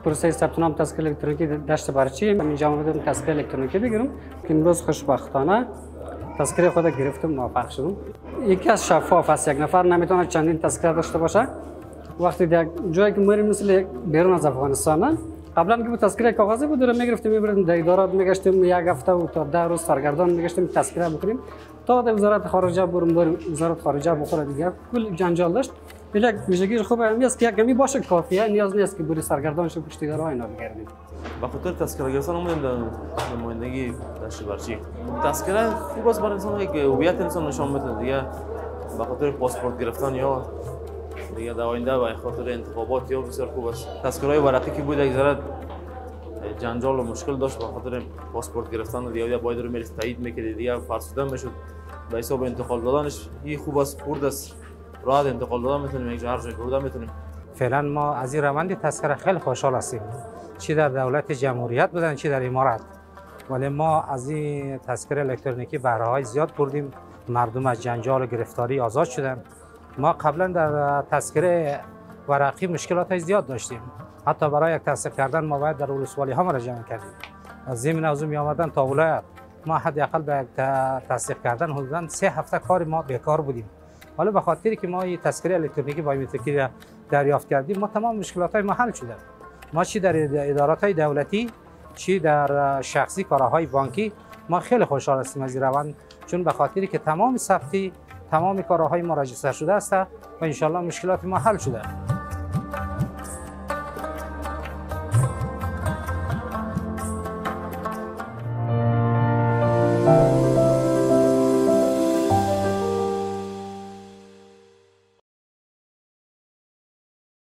پروسه ثبت نام تذکره الکترونیکی داشته برچی اینجا آمدم تذکره الکترونیکی بگیرم که امروز خوشبختانه تذکره خود گرفتم موفق شدم. یکی از شفاف است، یک نفر نمیتونه چندین تذکره داشته باشه. وقتی در جایی که میریم مثل بیرون از افغانستان قبلا که تذکره کاغذی بود میگرفتیم میبردیم در ادارات میگشتیم یک هفته و تا 10 روز سرگردان میگشتیم تذکره بکنیم تا در وزارت خارجه بریم وزارت خارجه بخوره دیگه کل جنجال داشت. یک ویژگی خوبه است که یک کمی باشه کافیه، نیاز نیست که بری سرگردان شو پشت در اینا بگردیم. به خاطر تذکره گرفتن اومدیم در نمایندگی دشت برچی. تذکره خوب است برای انسان که هویت انسان نشان بده دیگه. به خاطر پاسپورت گرفتن یا دیگه در آینده به خاطر انتخابات یا بسیار خوب است. تذکره ورقی که بود یک ذره جنجال و مشکل داشت به خاطر پاسپورت گرفتن و دیگه باید رو میرفت تایید میکردی دیگه فرسوده میشد. به حساب انتقال دادنش این خوب است، خرد است، راحت انتقال دادن میتونیم، یک هر جای بردن میتونیم. فعلا ما از این روند تذکره خیلی خوشحال هستیم، چی در دولت جمهوریت بودن چی در امارات، ولی ما از این تذکره الکترونیکی بهره های زیاد بردیم، مردم از جنجال و گرفتاری آزاد شدن. ما قبلا در تذکره ورقی مشکلات زیاد داشتیم، حتی برای یک تصدیق کردن ما باید در ولسوالی ها مراجعه کردیم، از ضمن از می آمدن تا ولایت. ما حداقل به تصدیق کردن حدودا 3 هفته کار ما بیکار بودیم. حالا به خاطری که ما این تذکره الکترونیکی بایومتریکی دریافت کردیم ما تمام مشکلات های ما حل شده. ما چی در ادارات های دولتی چی در شخصی کارهای بانکی ما خیلی خوشحال هستیم از این روند، چون به خاطری که تمام ثبتی تمام کارهای ما راجستر شده است و ان شاء الله مشکلات ما حل شده.